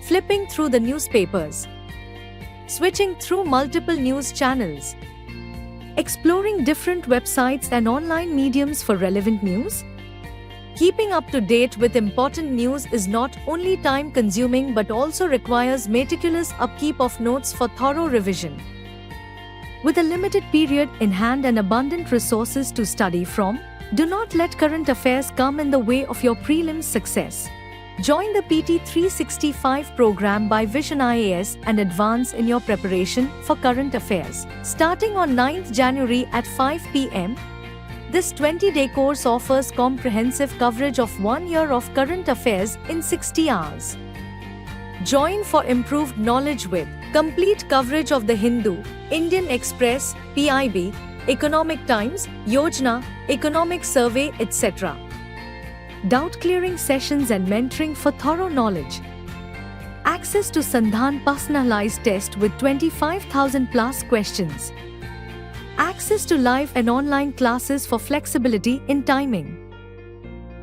flipping through the newspapers, switching through multiple news channels, exploring different websites and online mediums for relevant news. Keeping up to date with important news is not only time-consuming but also requires meticulous upkeep of notes for thorough revision. With a limited period in hand and abundant resources to study from, do not let current affairs come in the way of your prelims success. Join the PT 365 program by Vision IAS and advance in your preparation for current affairs. Starting on 9th January at 5 p.m., this 20-day course offers comprehensive coverage of 1 year of current affairs in 60 hours. Join for improved knowledge with complete coverage of the Hindu, Indian Express, PIB, Economic Times, Yojana, Economic Survey, etc. Doubt-clearing sessions and mentoring for thorough knowledge. Access to Sandhan personalized test with 25,000 plus questions. Access to live and online classes for flexibility in timing.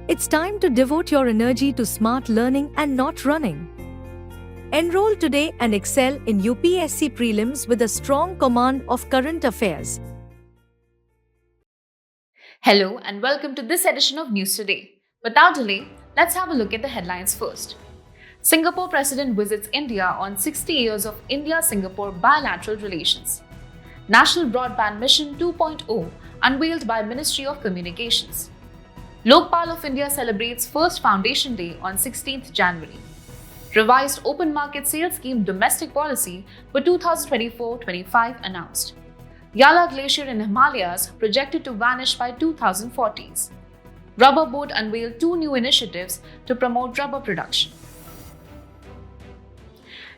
It's time to devote your energy to smart learning and not running. Enroll today and excel in UPSC prelims with a strong command of current affairs. Hello and welcome to this edition of News Today. Without delay, let's have a look at the headlines first. Singapore President visits India on 60 years of India-Singapore bilateral relations. National Broadband Mission 2.0 unveiled by Ministry of Communications. Lokpal of India celebrates first Foundation Day on 16th January. Revised Open Market Sales Scheme Domestic Policy for 2024-25 announced. Yala Glacier in Himalayas projected to vanish by 2040s. Rubber Board unveiled 2 new initiatives to promote rubber production.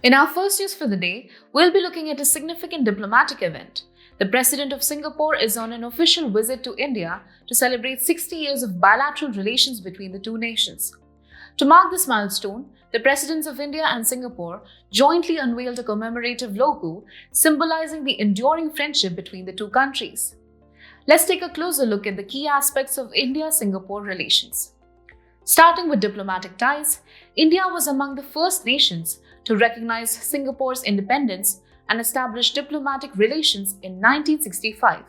In our first news for the day, we'll be looking at a significant diplomatic event. The President of Singapore is on an official visit to India to celebrate 60 years of bilateral relations between the two nations. To mark this milestone, the Presidents of India and Singapore jointly unveiled a commemorative logo symbolizing the enduring friendship between the two countries. Let's take a closer look at the key aspects of India-Singapore relations. Starting with diplomatic ties, India was among the first nations to recognize Singapore's independence and establish diplomatic relations in 1965.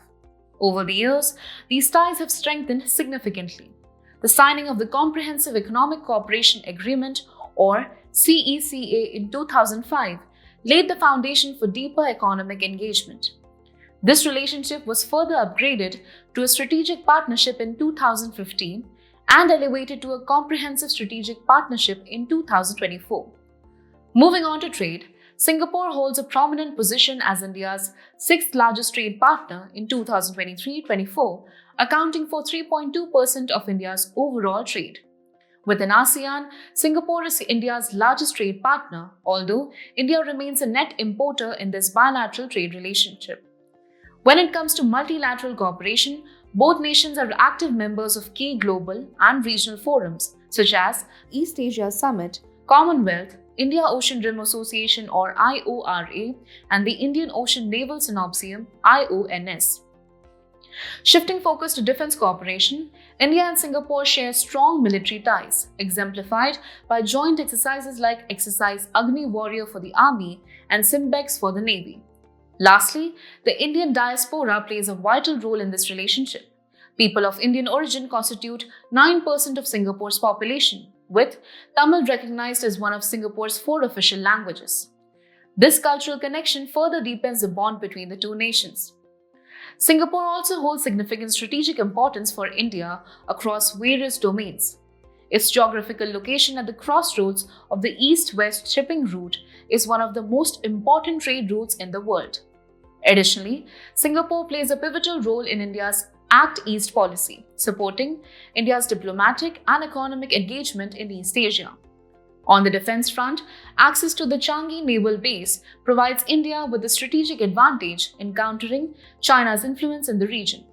Over the years, these ties have strengthened significantly. The signing of the Comprehensive Economic Cooperation Agreement, or CECA, in 2005 laid the foundation for deeper economic engagement. This relationship was further upgraded to a strategic partnership in 2015 and elevated to a comprehensive strategic partnership in 2024. Moving on to trade, Singapore holds a prominent position as India's 6th largest trade partner in 2023-24, accounting for 3.2% of India's overall trade. Within ASEAN, Singapore is India's largest trade partner, although India remains a net importer in this bilateral trade relationship. When it comes to multilateral cooperation, both nations are active members of key global and regional forums such as East Asia Summit, Commonwealth, India Ocean Rim Association or IORA, and the Indian Ocean Naval Synopsium IONS. Shifting focus to defense cooperation, India and Singapore share strong military ties, exemplified by joint exercises like Exercise Agni Warrior for the Army and Simbex for the Navy. Lastly, the Indian diaspora plays a vital role in this relationship. People of Indian origin constitute 9% of Singapore's population, with Tamil recognized as one of Singapore's 4 official languages. This cultural connection further deepens the bond between the two nations. Singapore also holds significant strategic importance for India across various domains. Its geographical location at the crossroads of the east-west shipping route is one of the most important trade routes in the world. Additionally, Singapore plays a pivotal role in India's Act East policy, supporting India's diplomatic and economic engagement in East Asia. On the defense front, access to the Changi Naval Base provides India with a strategic advantage in countering China's influence in the region.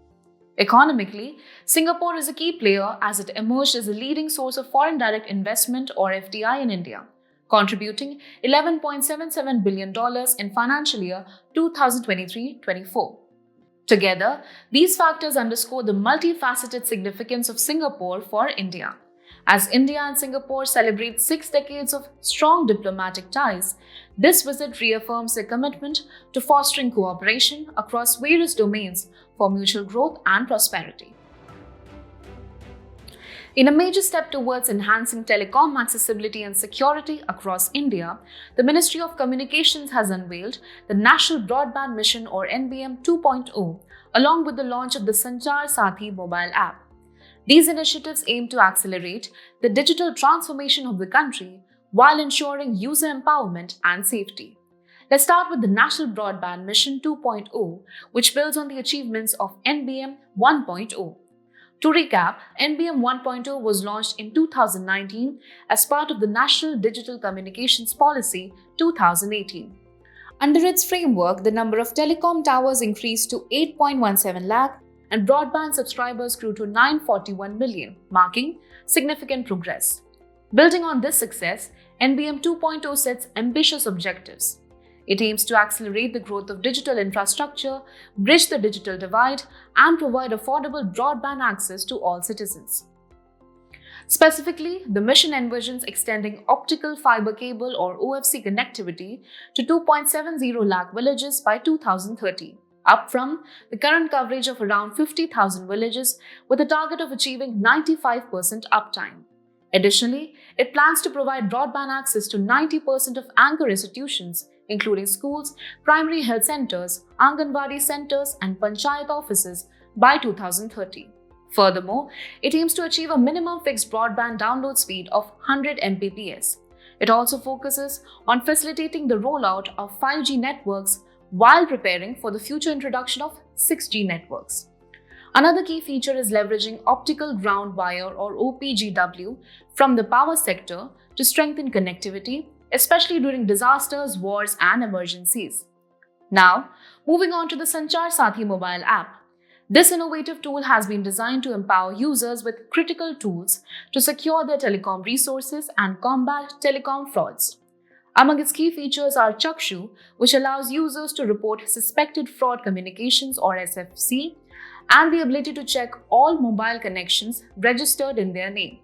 Economically, Singapore is a key player as it emerged as a leading source of foreign direct investment or FDI in India, contributing $11.77 billion in financial year 2023-24. Together, these factors underscore the multifaceted significance of Singapore for India. As India and Singapore celebrate 6 decades of strong diplomatic ties, this visit reaffirms their commitment to fostering cooperation across various domains for mutual growth and prosperity. In a major step towards enhancing telecom accessibility and security across India, the Ministry of Communications has unveiled the National Broadband Mission or NBM 2.0, along with the launch of the Sanchar Sathi mobile app. These initiatives aim to accelerate the digital transformation of the country while ensuring user empowerment and safety. Let's start with the National Broadband Mission 2.0, which builds on the achievements of NBM 1.0. To recap, NBM 1.0 was launched in 2019 as part of the National Digital Communications Policy 2018. Under its framework, the number of telecom towers increased to 8.17 lakh and broadband subscribers grew to 941 million, marking significant progress. Building on this success, NBM 2.0 sets ambitious objectives. It aims to accelerate the growth of digital infrastructure, bridge the digital divide, and provide affordable broadband access to all citizens. Specifically, the mission envisions extending optical fiber cable or OFC connectivity to 2.70 lakh villages by 2030, up from the current coverage of around 50,000 villages with a target of achieving 95% uptime. Additionally, it plans to provide broadband access to 90% of anchor institutions, including schools, primary health centers, Anganwadi centers, and Panchayat offices by 2030. Furthermore, it aims to achieve a minimum fixed broadband download speed of 100 Mbps. It also focuses on facilitating the rollout of 5G networks while preparing for the future introduction of 6G networks. Another key feature is leveraging optical ground wire or OPGW from the power sector to strengthen connectivity, especially during disasters, wars, and emergencies. Now, moving on to the Sanchar Sathi mobile app. This innovative tool has been designed to empower users with critical tools to secure their telecom resources and combat telecom frauds. Among its key features are Chakshu, which allows users to report suspected fraud communications or SFC, and the ability to check all mobile connections registered in their name.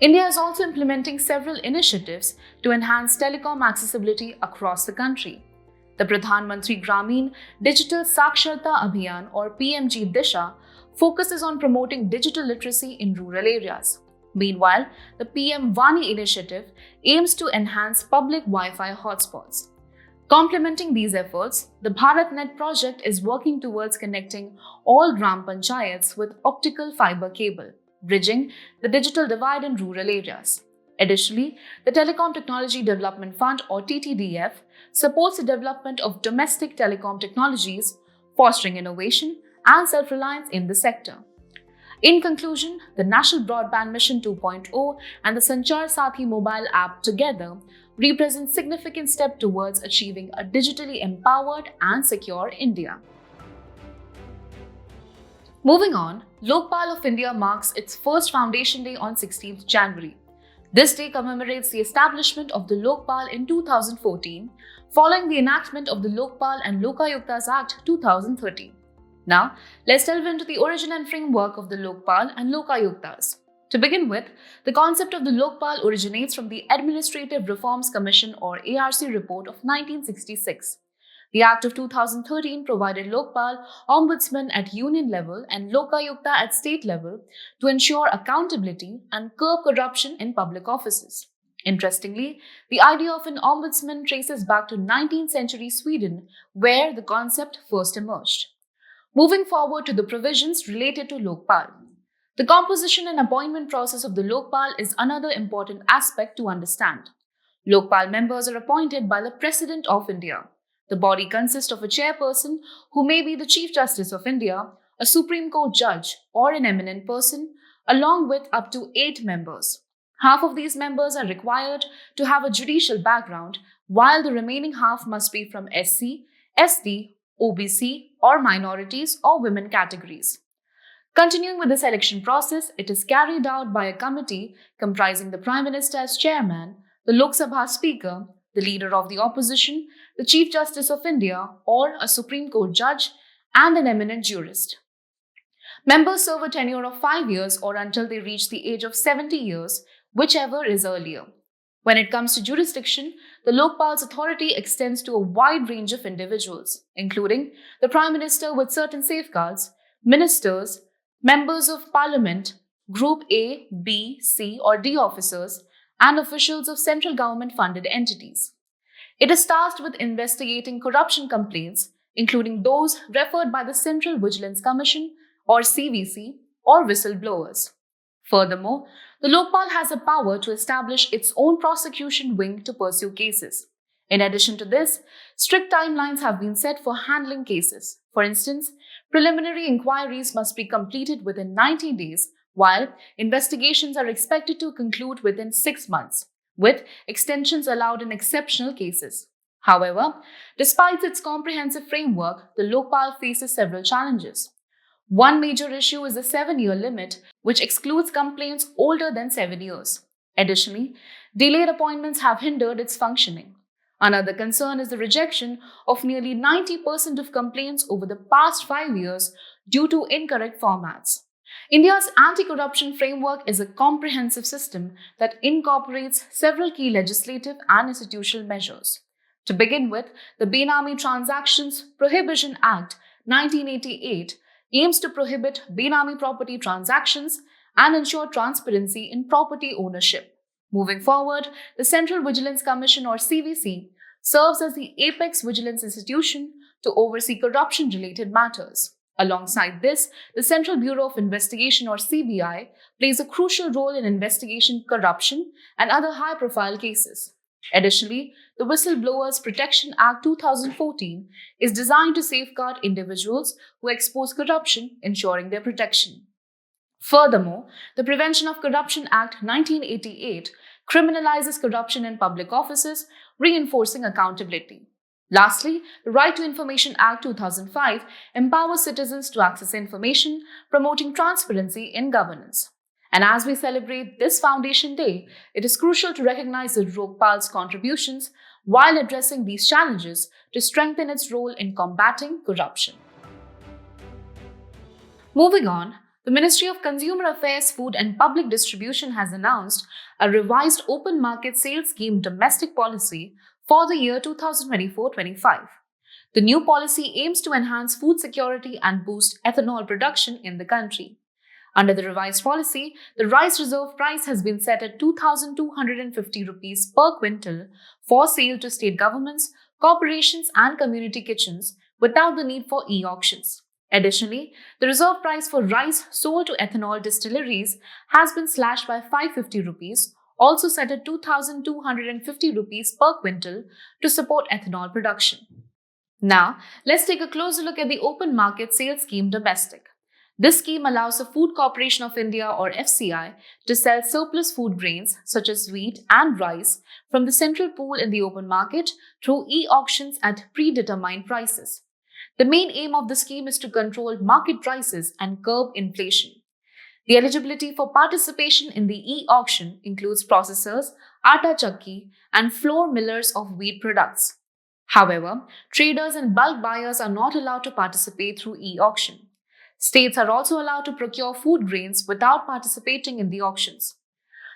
India is also implementing several initiatives to enhance telecom accessibility across the country. The Pradhan Mantri Gramin Digital Saksharta Abhiyan or PMG Disha focuses on promoting digital literacy in rural areas. Meanwhile, the PM Vani initiative aims to enhance public Wi-Fi hotspots. Complementing these efforts, the BharatNet project is working towards connecting all Gram Panchayats with optical fiber cable, bridging the digital divide in rural areas. Additionally, the Telecom Technology Development Fund or TTDF supports the development of domestic telecom technologies, fostering innovation and self-reliance in the sector. In conclusion, the National Broadband Mission 2.0 and the Sanchar Sathi mobile app together represent significant step towards achieving a digitally empowered and secure India. Moving on, Lokpal of India marks its first Foundation Day on 16th January. This day commemorates the establishment of the Lokpal in 2014, following the enactment of the Lokpal and Lokayuktas Act 2013. Now, let's delve into the origin and framework of the Lokpal and Lokayuktas. To begin with, the concept of the Lokpal originates from the Administrative Reforms Commission or ARC report of 1966. The Act of 2013 provided Lokpal, Ombudsman at union level and Lokayukta at state level to ensure accountability and curb corruption in public offices. Interestingly, the idea of an ombudsman traces back to 19th century Sweden, where the concept first emerged. Moving forward to the provisions related to Lokpal. The composition and appointment process of the Lokpal is another important aspect to understand. Lokpal members are appointed by the President of India. The body consists of a chairperson who may be the Chief Justice of India, a Supreme Court judge, or an eminent person, along with up to 8 members. Half of these members are required to have a judicial background, while the remaining half must be from SC, ST, OBC, or minorities or women categories. Continuing with the selection process, it is carried out by a committee comprising the Prime Minister as chairman, the Lok Sabha Speaker, the Leader of the Opposition, the Chief Justice of India, or a Supreme Court judge, and an eminent jurist. Members serve a tenure of 5 years or until they reach the age of 70 years, whichever is earlier. When it comes to jurisdiction, the Lokpal's authority extends to a wide range of individuals, including the Prime Minister with certain safeguards, ministers, members of parliament, Group A, B, C, or D officers, and officials of central government funded entities. It is tasked with investigating corruption complaints, including those referred by the Central Vigilance Commission or CVC or whistleblowers. Furthermore, the Lokpal has the power to establish its own prosecution wing to pursue cases. In addition to this, strict timelines have been set for handling cases. For instance, preliminary inquiries must be completed within 90 days, while investigations are expected to conclude within 6 months, with extensions allowed in exceptional cases. However, despite its comprehensive framework, the Lokpal faces several challenges. One major issue is the 7-year limit, which excludes complaints older than 7 years. Additionally, delayed appointments have hindered its functioning. Another concern is the rejection of nearly 90% of complaints over the past 5 years due to incorrect formats. India's anti-corruption framework is a comprehensive system that incorporates several key legislative and institutional measures. To begin with, the Benami Transactions Prohibition Act 1988 aims to prohibit Benami property transactions and ensure transparency in property ownership. Moving forward, the Central Vigilance Commission or CVC serves as the apex vigilance institution to oversee corruption-related matters. Alongside this, the Central Bureau of Investigation or CBI plays a crucial role in investigating corruption and other high-profile cases. Additionally, the Whistleblowers Protection Act 2014 is designed to safeguard individuals who expose corruption, ensuring their protection. Furthermore, the Prevention of Corruption Act 1988 criminalizes corruption in public offices, reinforcing accountability. Lastly, the Right to Information Act 2005 empowers citizens to access information, promoting transparency in governance. And as we celebrate this Foundation Day, it is crucial to recognize the Lokpal's contributions while addressing these challenges to strengthen its role in combating corruption. Moving on, the Ministry of Consumer Affairs, Food and Public Distribution has announced a revised open market sales scheme domestic policy for the year 2024-25. The new policy aims to enhance food security and boost ethanol production in the country. Under the revised policy, the rice reserve price has been set at 2,250 rupees per quintal for sale to state governments, corporations and community kitchens without the need for e-auctions. Additionally, the reserve price for rice sold to ethanol distilleries has been slashed by 550 rupees, also set at 2,250 rupees per quintal to support ethanol production. Now, let's take a closer look at the open market sales scheme domestic. This scheme allows the Food Corporation of India or FCI to sell surplus food grains such as wheat and rice from the central pool in the open market through e-auctions at predetermined prices. The main aim of the scheme is to control market prices and curb inflation. The eligibility for participation in the e-auction includes processors, atta chakki, and flour millers of wheat products. However, traders and bulk buyers are not allowed to participate through e-auction. States are also allowed to procure food grains without participating in the auctions.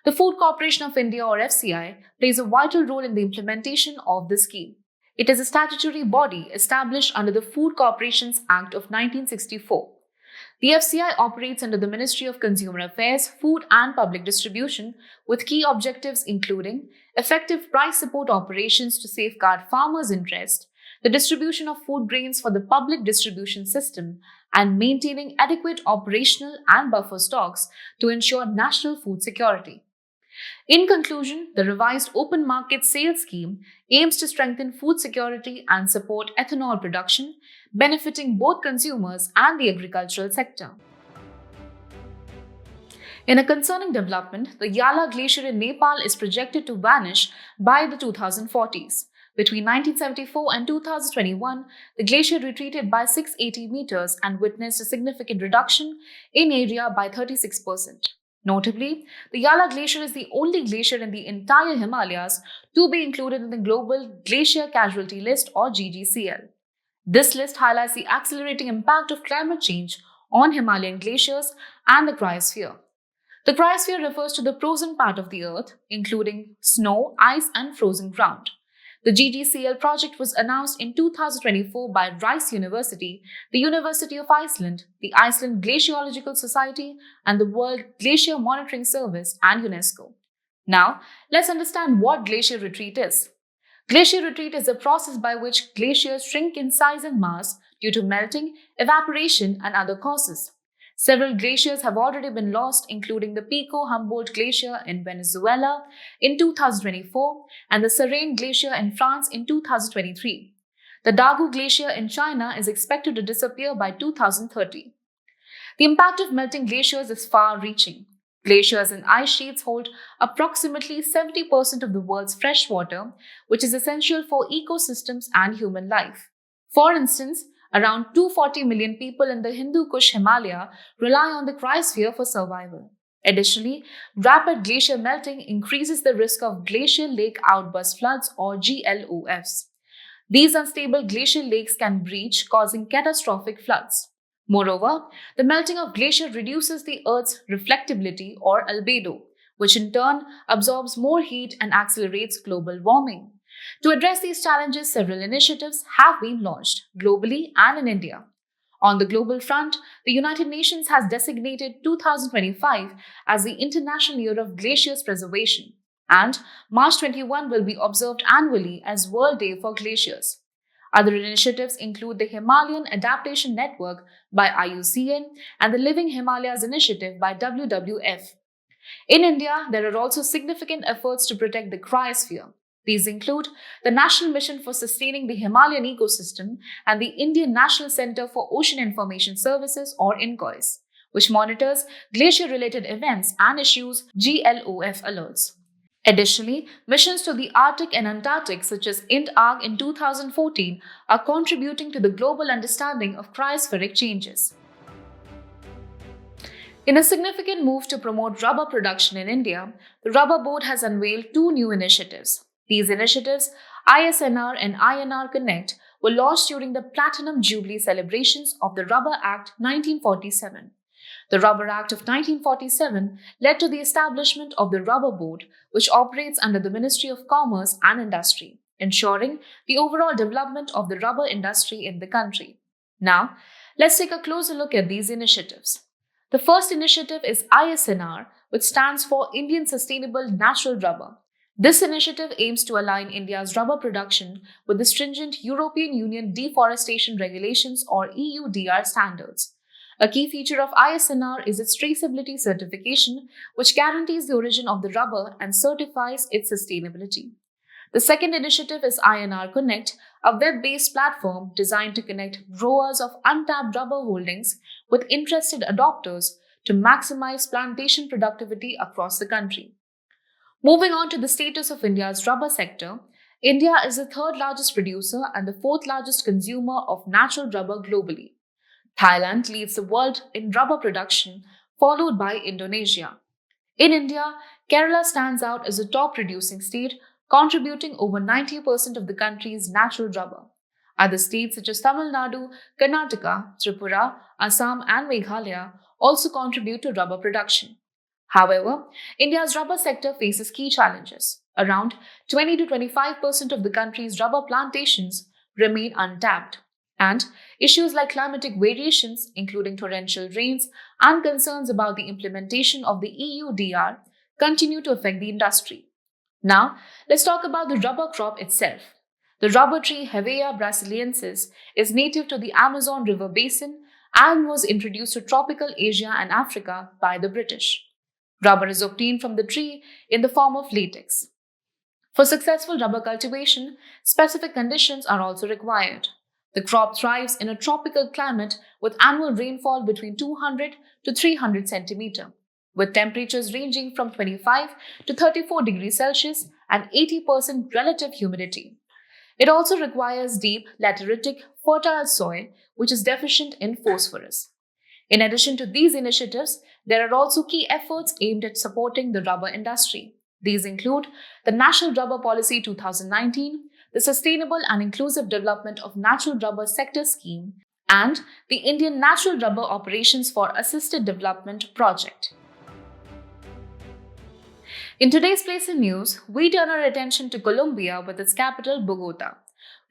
The Food Corporation of India or FCI plays a vital role in the implementation of the scheme. It is a statutory body established under the Food Corporations Act of 1964. The FCI operates under the Ministry of Consumer Affairs, Food and Public Distribution with key objectives including effective price support operations to safeguard farmers' interest, the distribution of food grains for the public distribution system, and maintaining adequate operational and buffer stocks to ensure national food security. In conclusion, the revised open market sales scheme aims to strengthen food security and support ethanol production, benefiting both consumers and the agricultural sector. In a concerning development, the Yala Glacier in Nepal is projected to vanish by the 2040s. Between 1974 and 2021, the glacier retreated by 680 meters and witnessed a significant reduction in area by 36%. Notably, the Yala Glacier is the only glacier in the entire Himalayas to be included in the Global Glacier Casualty List or GGCL. This list highlights the accelerating impact of climate change on Himalayan glaciers and the cryosphere. The cryosphere refers to the frozen part of the Earth, including snow, ice, and frozen ground. The GGCL project was announced in 2024 by Rice University, the University of Iceland, the Iceland Glaciological Society, and the World Glacier Monitoring Service and UNESCO. Now, let's understand what glacier retreat is. Glacier retreat is a process by which glaciers shrink in size and mass due to melting, evaporation, and other causes. Several glaciers have already been lost, including the Pico Humboldt Glacier in Venezuela in 2024 and the Sarine Glacier in France in 2023. The Dagu Glacier in China is expected to disappear by 2030. The impact of melting glaciers is far-reaching. Glaciers and ice sheets hold approximately 70% of the world's fresh water, which is essential for ecosystems and human life. For instance, around 240 million people in the Hindu Kush Himalaya rely on the cryosphere for survival. Additionally, rapid glacier melting increases the risk of glacial lake outburst floods or GLOFs. These unstable glacial lakes can breach, causing catastrophic floods. Moreover, the melting of glacier reduces the Earth's reflectability or albedo, which in turn absorbs more heat and accelerates global warming. To address these challenges, several initiatives have been launched globally and in India. On the global front, the United Nations has designated 2025 as the International Year of Glaciers Preservation, and March 21 will be observed annually as World Day for Glaciers. Other initiatives include the Himalayan Adaptation Network by IUCN and the Living Himalayas Initiative by WWF. In India, there are also significant efforts to protect the cryosphere. These include the National Mission for Sustaining the Himalayan Ecosystem and the Indian National Centre for Ocean Information Services or INCOIS, which monitors glacier-related events and issues GLOF alerts. Additionally, missions to the Arctic and Antarctic, such as INT-ARC in 2014, are contributing to the global understanding of cryospheric changes. In a significant move to promote rubber production in India, the Rubber Board has unveiled two new initiatives. These initiatives, ISNR and INR Connect, were launched during the Platinum Jubilee celebrations of the Rubber Act 1947. The Rubber Act of 1947 led to the establishment of the Rubber Board, which operates under the Ministry of Commerce and Industry, ensuring the overall development of the rubber industry in the country. Now, let's take a closer look at these initiatives. The first initiative is ISNR, which stands for Indian Sustainable Natural Rubber. This initiative aims to align India's rubber production with the stringent European Union Deforestation Regulations or EUDR standards. A key feature of ISNR is its traceability certification, which guarantees the origin of the rubber and certifies its sustainability. The second initiative is INR Connect, a web-based platform designed to connect growers of untapped rubber holdings with interested adopters to maximize plantation productivity across the country. Moving on to the status of India's rubber sector, India is the third largest producer and the fourth largest consumer of natural rubber globally. Thailand leads the world in rubber production, followed by Indonesia. In India, Kerala stands out as the top producing state, contributing over 90% of the country's natural rubber. Other states such as Tamil Nadu, Karnataka, Tripura, Assam, and Meghalaya also contribute to rubber production. However, India's rubber sector faces key challenges. Around 20 to 25% of the country's rubber plantations remain untapped, and issues like climatic variations, including torrential rains, and concerns about the implementation of the EUDR continue to affect the industry. Now, let's talk about the rubber crop itself. The rubber tree Hevea brasiliensis is native to the Amazon River basin and was introduced to tropical Asia and Africa by the British. Rubber is obtained from the tree in the form of latex. For successful rubber cultivation, specific conditions are also required. The crop thrives in a tropical climate with annual rainfall between 200 to 300 cm, with temperatures ranging from 25 to 34 degrees Celsius and 80% relative humidity. It also requires deep, lateritic, fertile soil, which is deficient in phosphorus. In addition to these initiatives, there are also key efforts aimed at supporting the rubber industry. These include the National Rubber Policy 2019, the Sustainable and Inclusive Development of Natural Rubber Sector Scheme, and the Indian Natural Rubber Operations for Assisted Development Project. In today's place in news, we turn our attention to Colombia with its capital, Bogotá.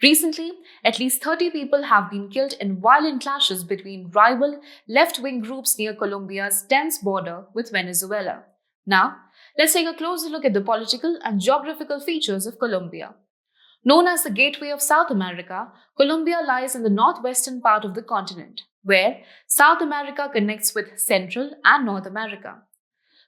Recently, at least 30 people have been killed in violent clashes between rival left-wing groups near Colombia's tense border with Venezuela. Now, let's take a closer look at the political and geographical features of Colombia. Known as the Gateway of South America, Colombia lies in the northwestern part of the continent, where South America connects with Central and North America.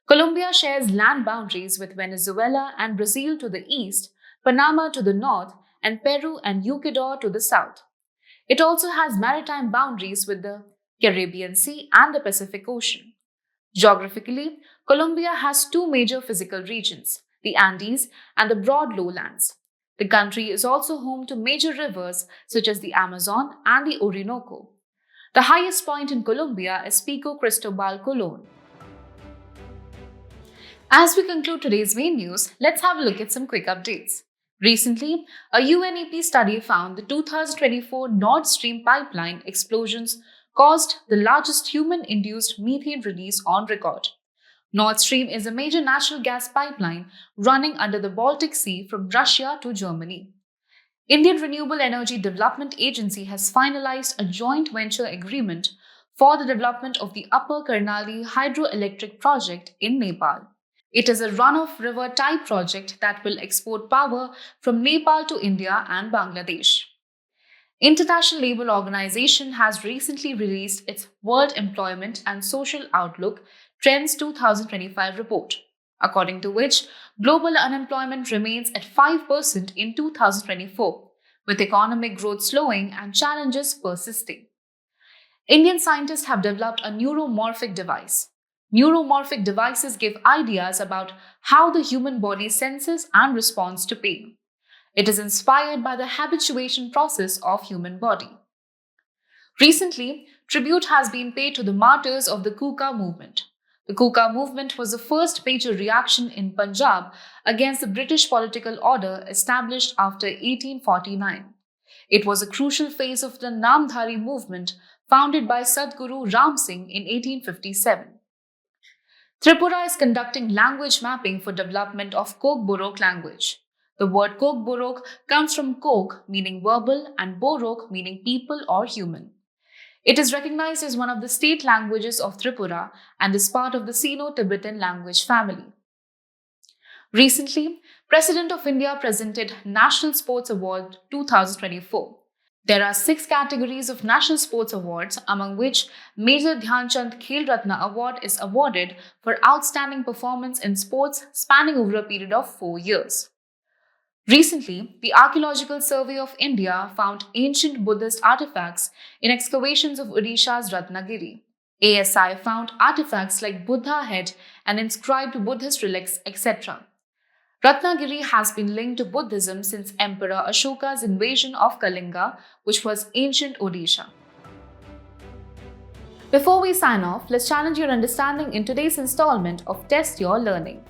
Colombia shares land boundaries with Venezuela and Brazil to the east, Panama to the north, and Peru and Ecuador to the south. It also has maritime boundaries with the Caribbean Sea and the Pacific Ocean. Geographically, Colombia has two major physical regions, the Andes and the broad lowlands. The country is also home to major rivers such as the Amazon and the Orinoco. The highest point in Colombia is Pico Cristobal Colon. As we conclude today's main news, let's have a look at some quick updates. Recently, a UNEP study found the 2024 Nord Stream pipeline explosions caused the largest human-induced methane release on record. Nord Stream is a major natural gas pipeline running under the Baltic Sea from Russia to Germany. Indian Renewable Energy Development Agency has finalized a joint venture agreement for the development of the Upper Karnali hydroelectric project in Nepal. It is a run-of river type project that will export power from Nepal to India and Bangladesh. International Labour Organization has recently released its World Employment and Social Outlook Trends 2025 report, according to which global unemployment remains at 5% in 2024, with economic growth slowing and challenges persisting. Indian scientists have developed a neuromorphic device. Neuromorphic devices give ideas about how the human body senses and responds to pain. It is inspired by the habituation process of human body. Recently, tribute has been paid to the martyrs of the Kuka movement. The Kuka movement was the first major reaction in Punjab against the British political order established after 1849. It was a crucial phase of the Namdhari movement founded by Sadhguru Ram Singh in 1857. Tripura is conducting language mapping for development of Kok-Borok language. The word Kok-Borok comes from Kok, meaning verbal, and Borok, meaning people or human. It is recognized as one of the state languages of Tripura and is part of the Sino-Tibetan language family. Recently, President of India presented National Sports Award 2024. There are 6 categories of National Sports Awards, among which Major Dhyan Chand Khel Ratna Award is awarded for outstanding performance in sports spanning over a period of 4 years. Recently, the Archaeological Survey of India found ancient Buddhist artifacts in excavations of Odisha's Ratnagiri. ASI found artifacts like Buddha head and inscribed Buddhist relics, etc. Ratnagiri has been linked to Buddhism since Emperor Ashoka's invasion of Kalinga, which was ancient Odisha. Before we sign off, let's challenge your understanding in today's installment of Test Your Learning.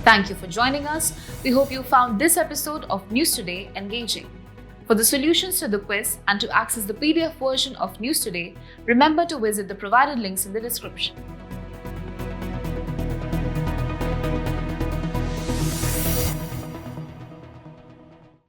Thank you for joining us. We hope you found this episode of News Today engaging. For the solutions to the quiz and to access the PDF version of News Today, remember to visit the provided links in the description.